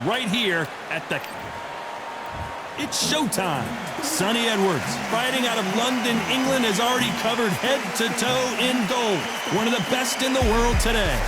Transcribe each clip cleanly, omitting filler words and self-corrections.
right here at the... It's showtime. Sonny Edwards, fighting out of London, England, has already covered head to toe in gold. One of the best in the world today.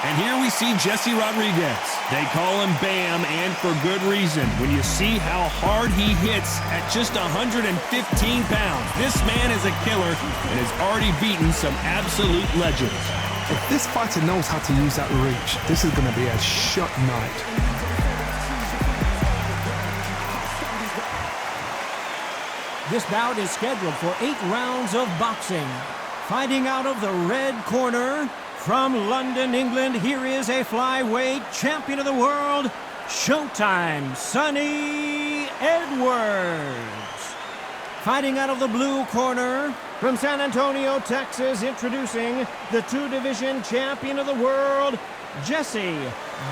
And here we see Jesse Rodriguez. They call him Bam, and for good reason. When you see how hard he hits at just 115 pounds, this man is a killer and has already beaten some absolute legends. If this fighter knows how to use that reach, this is going to be a shot night. This bout is scheduled for 8 rounds of boxing. Fighting out of the red corner, from London, England, here is a flyweight champion of the world, Showtime, Sonny Edwards. Fighting out of the blue corner, from San Antonio, Texas, introducing the 2-division champion of the world, Jesse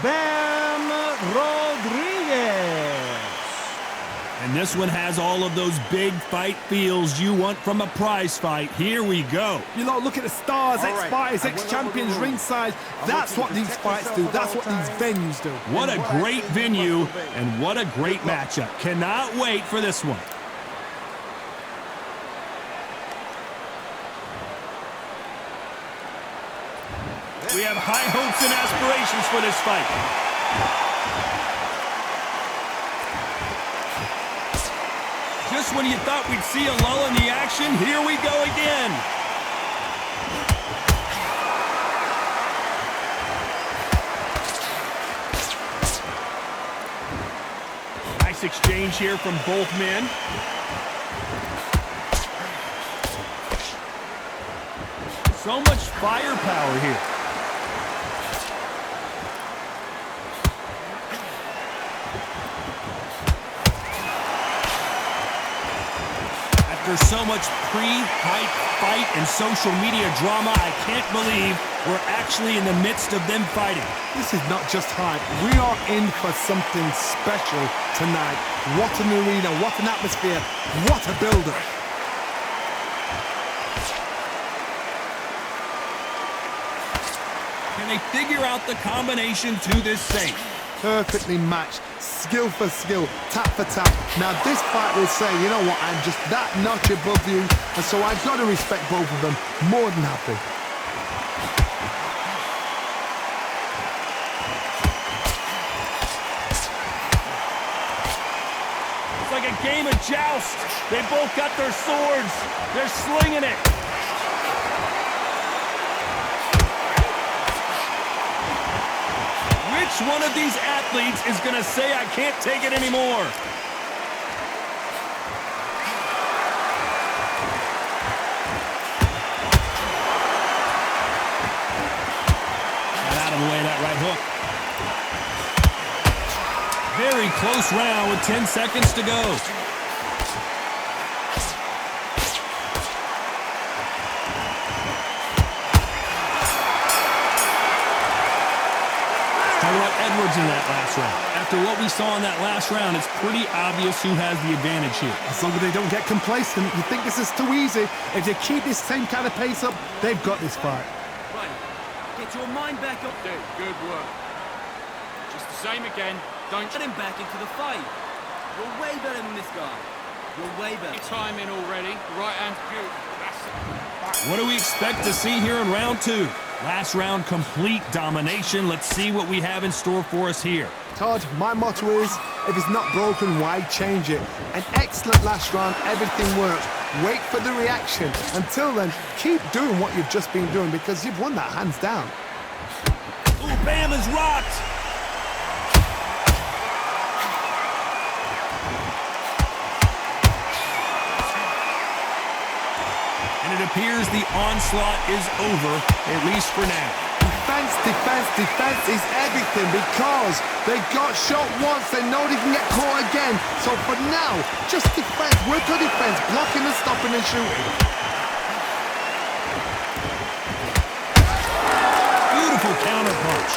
Bam Rodriguez. And this one has all of those big fight feels you want from a prize fight. Here we go. You know, look at the stars, ex-fighters, ex-champions ringside. That's what these fights do. That's what these venues do. What a great venue and what a great matchup. Cannot wait for this one. We have high hopes and aspirations for this fight. Just when you thought we'd see a lull in the action, here we go again. Nice exchange here from both men. So much firepower here. After so much pre-hype fight and social media drama, I can't believe we're actually in the midst of them fighting. This is not just hype. We are in for something special tonight. What an arena, what an atmosphere, what a build-up. Can they figure out the combination to this safe? Perfectly matched, skill for skill, tap for tap. Now this fight will say, you know what, I'm just that notch above you, and so I've got to respect both of them. More than happy. It's like a game of joust. They both got their swords. They're slinging it. Which one of these athletes is going to say, I can't take it anymore? Got out of the way of that right hook. Very close round with 10 seconds to go. Edwards in that last round. After what we saw in that last round, it's pretty obvious who has the advantage here. As long as they don't get complacent, you think this is too easy. If they keep this same kind of pace up, they've got this fight. Right, get your mind back up. Dude, good work. Just the same again. Don't get him back into the fight. You're way better than this guy. You're way better. Time in already. Right hand's beautiful. That's it. What do we expect to see here in round 2? Last round, complete domination. Let's see what we have in store for us here. Todd, my motto is, if it's not broken, why change it? An excellent last round, everything worked. Wait for the reaction. Until then, keep doing what you've just been doing because you've won that hands down. Ooh, Bam is rocked. And it appears the onslaught is over, at least for now. Defense, defense, defense is everything because they got shot once, they know they can get caught again. So for now, just defense, work on defense, blocking and stopping and shooting. Beautiful counter punch.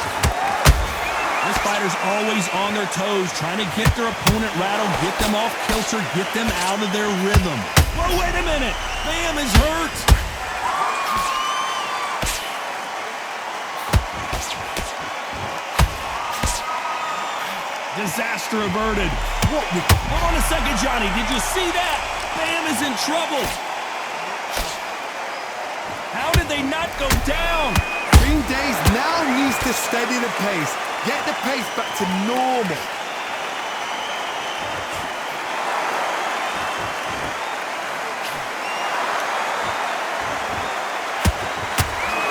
This fighter's always on their toes, trying to get their opponent rattled, get them off kilter, get them out of their rhythm. Whoa, wait a minute. Bam is hurt. Disaster averted. What the... Hold on a second, Johnny. Did you see that? Bam is in trouble. How did they not go down? Green Days now needs to steady the pace. Get the pace back to normal.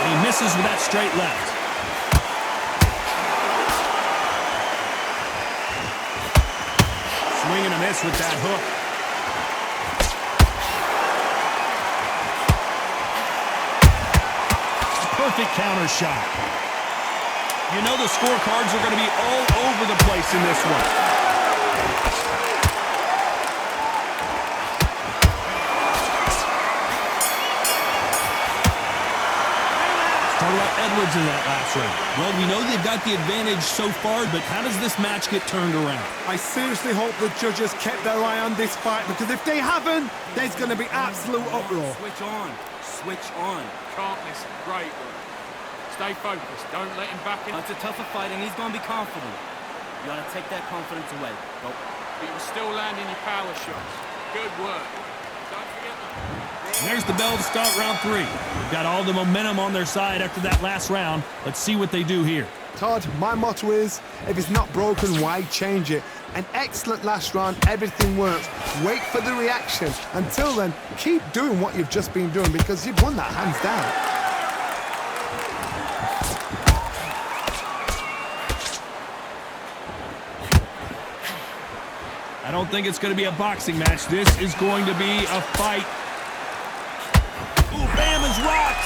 He misses with that straight left. Swing and a miss with that hook. A perfect counter shot. You know the scorecards are going to be all over the place in this one. Talk about Edwards in that last round. Well, we know they've got the advantage so far, but how does this match get turned around? I seriously hope the judges kept their eye on this fight, because if they haven't, there's going to be absolute uproar. Switch on. Switch on. Can't miss. Great work. Stay focused. Don't let him back in. It's a tougher fight, and he's going to be confident. You got to take that confidence away. Go. But you're still landing your power shots. Good work. Don't forget that. There's the bell to start round 3. They've got all the momentum on their side after that last round. Let's see what they do here. Todd, my motto is, if it's not broken, why change it? An excellent last round, everything works. Wait for the reaction. Until then, keep doing what you've just been doing, because you've won that hands down. I don't think it's going to be a boxing match. This is going to be a fight. Ooh, Bam is rocked.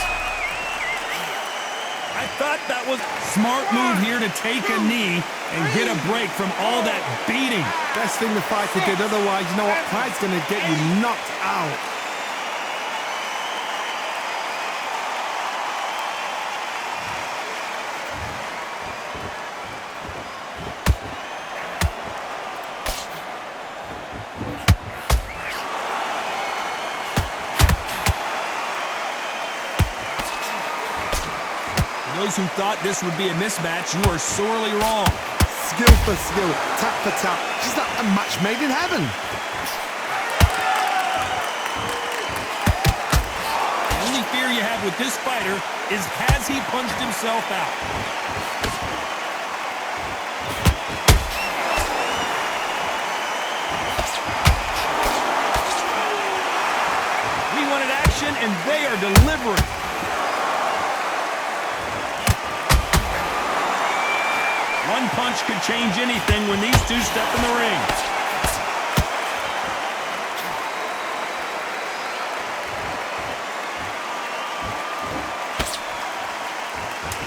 I thought that was a smart move here to take a knee and get a break from all that beating. Best thing the fighter did, otherwise, you know what? Pride's going to get you knocked out. Those who thought this would be a mismatch, you are sorely wrong. Skill for skill, tap for tap. Just like a match made in heaven. The only fear you have with this fighter is, has he punched himself out? We wanted action, and they are delivering. One punch could change anything when these two step in the ring.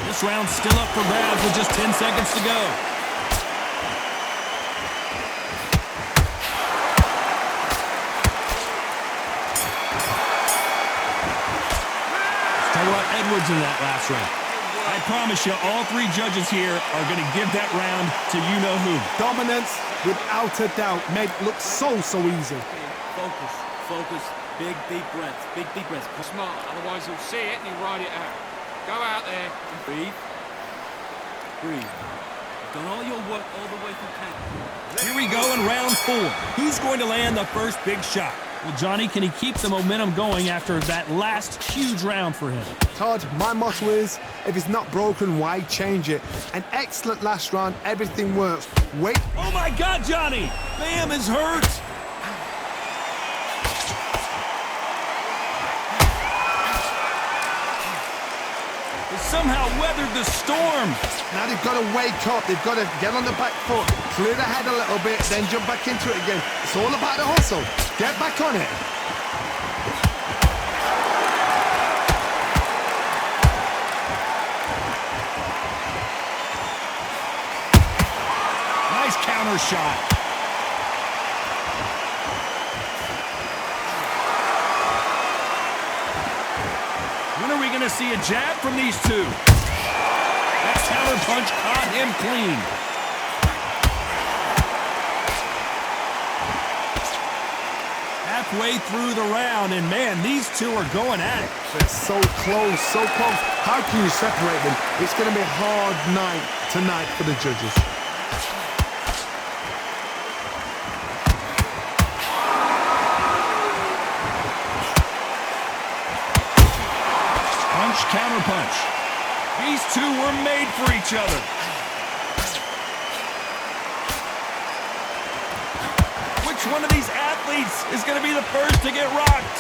This round's still up for grabs with just 10 seconds to go. Let's talk about Edwards in that last round. I promise you, all 3 judges here are going to give that round to you-know-who. Dominance, without a doubt, made it look so easy. Focus. Focus. Big, deep breaths. Big, deep breaths. Smart, otherwise he'll see it and he'll ride it out. Go out there. Breathe. Breathe. You've done all your work all the way through camp. Here we go in round 4. Who's going to land the first big shot? Well, Johnny, can he keep the momentum going after that last huge round for him? Todd, my motto is, if it's not broken, why change it? An excellent last round, everything works. Wait. Oh my God, Johnny! Bam is hurt! He somehow weathered the storm. Now they've got to wake up. They've got to get on the back foot, clear the head a little bit, then jump back into it again. It's all about the hustle. Get back on it. Nice counter shot. When are we going to see a jab from these two? That counter punch caught him clean. halfway through the round, and man, these two are going at it. They're so close, so close. How can you separate them? It's going to be a hard night tonight for the judges. Punch, counter punch. These two were made for each other. Which one of these athletes is going to be the first to get rocked?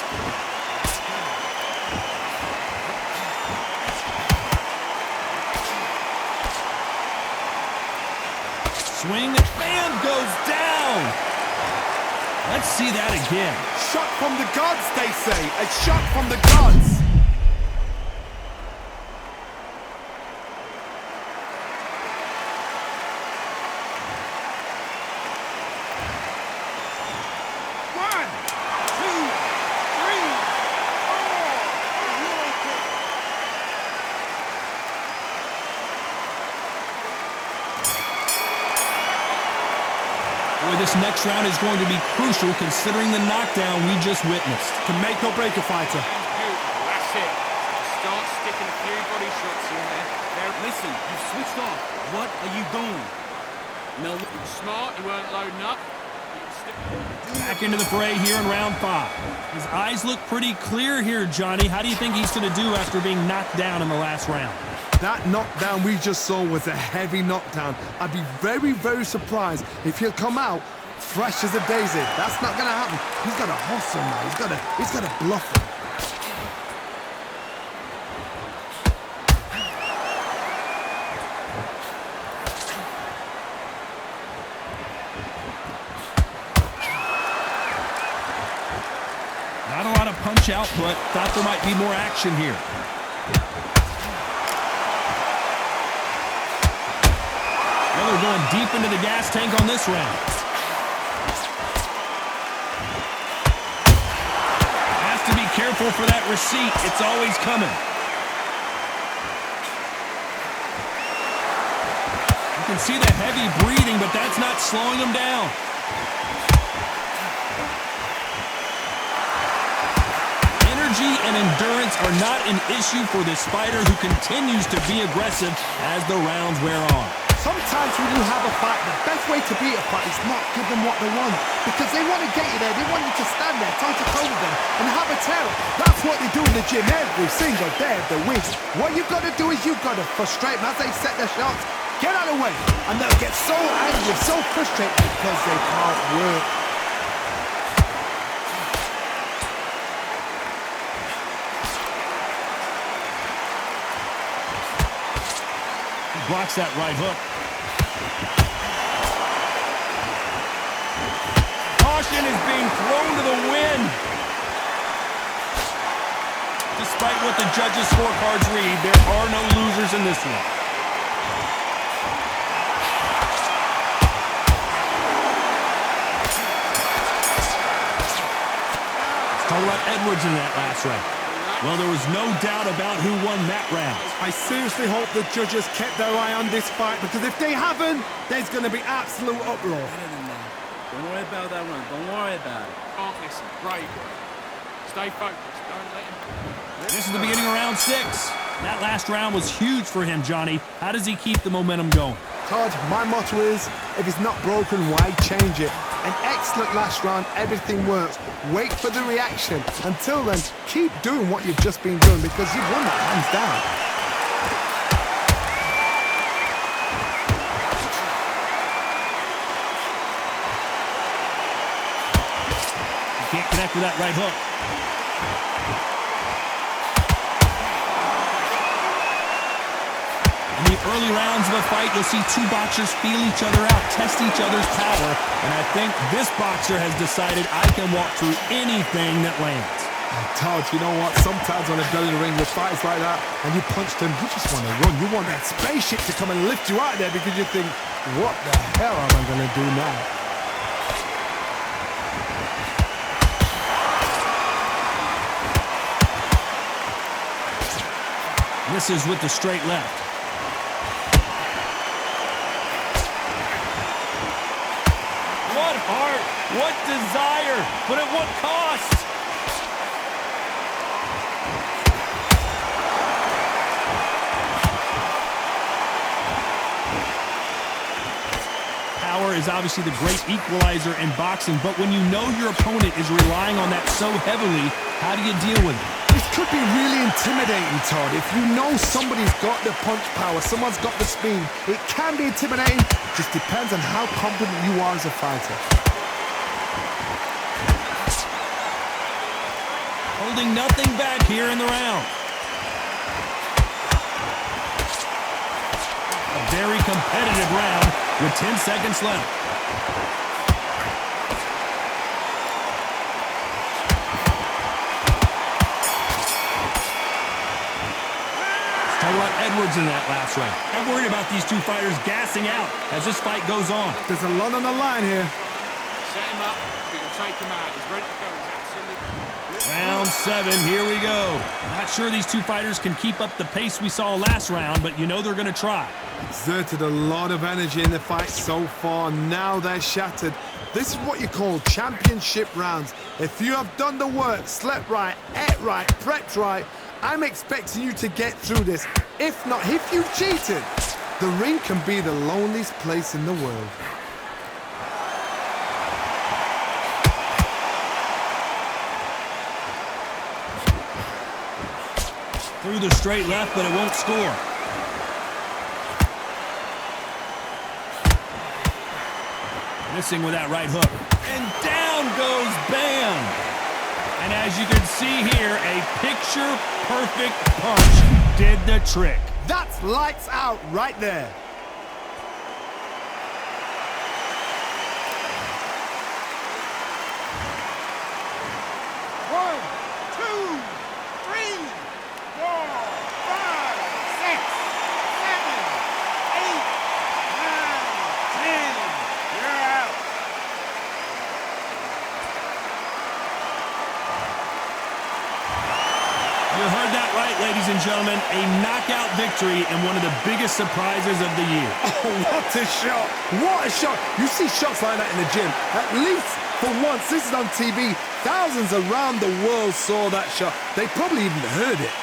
Swing, bam, goes down. Let's see that again. Shot from the gods, they say. A shot from the gods. Boy, this next round is going to be crucial considering the knockdown we just witnessed. To make or break a fighter. Beautiful, that's it. Start sticking a few body shots in there. Listen, you've switched off. What are you doing? Now, Smart, you weren't loading up. Back into the fray here in round 5. His eyes look pretty clear here, Johnny. How do you think he's going to do after being knocked down in the last round? That knockdown we just saw was a heavy knockdown. I'd be very, very surprised if he'll come out fresh as a daisy. That's not going to happen. He's got to hustle now. He's got to bluff him. Not a lot of punch output. Thought there might be more action here. Well, they're going deep into the gas tank on this round. Has to be careful for that receipt. It's always coming. You can see the heavy breathing, but that's not slowing him down. Energy and endurance are not an issue for this fighter who continues to be aggressive as the rounds wear on. Sometimes when you have a fight, the best way to beat a fight is not give them what they want. Because they want to get you there. They want you to stand there, toe-to-toe with them, and have a tear. That's what they do in the gym every single day of the week. What you've got to do is you've got to frustrate them as they set their shots. Get out of the way. And they'll get so angry, so frustrated because they can't work. Blocks that right hook. Caution is being thrown to the wind. Despite what the judges' scorecards read, there are no losers in this one. Talk about Edwards in that last round. Well, there was no doubt about who won that round. I seriously hope the judges kept their eye on this fight, because if they haven't, there's going to be absolute uproar. better than that. Don't worry about that one. Don't worry about it. Can't listen. Brave. Stay focused. Don't let him... This is the beginning of round 6. That last round was huge for him, Johnny. How does he keep the momentum going? Todd, my motto is, if it's not broken, why change it? An excellent last round, everything works. Wait for the reaction. Until then, keep doing what you've just been doing, because you've won that hands down. Can't connect with that right hook. In the early rounds of a fight, you'll see two boxers feel each other out, test each other's power, and I think this boxer has decided I can walk through anything that lands. Todd, you know what? Sometimes when I've done in the ring with fights like that, and you punch them, you just want to run. You want that spaceship to come and lift you out there, because you think, what the hell am I going to do now? Misses with the straight left. What heart! What desire, but at what cost? Power is obviously the great equalizer in boxing, but when you know your opponent is relying on that so heavily, how do you deal with it? This could be really intimidating, Todd. If you know somebody's got the punch power, someone's got the speed, it can be intimidating. Just depends on how confident you are as a fighter. Holding nothing back here in the round. A very competitive round with 10 seconds left. Talk about Edwards in that last round. I'm worried about these two fighters gassing out as this fight goes on. There's a lot on the line here. Set him up. We can take him out. He's ready to go. He's absolutely... Round 7, here we go. Not sure these two fighters can keep up the pace we saw last round, but you know they're going to try. Exerted a lot of energy in the fight so far. Now they're shattered. This is what you call championship rounds. If you have done the work, slept right, ate right, prepped right, I'm expecting you to get through this. If not, if you've cheated, the ring can be the loneliest place in the world. Through the straight left, but it won't score. Missing with that right hook. And down goes Bam! And as you can see here, a picture-perfect punch did the trick. That's lights out right there. You heard that right, ladies and gentlemen. A knockout victory and one of the biggest surprises of the year. Oh, what a shot. What a shot. You see shots like that in the gym. At least for once, this is on TV. Thousands around the world saw that shot. They probably even heard it.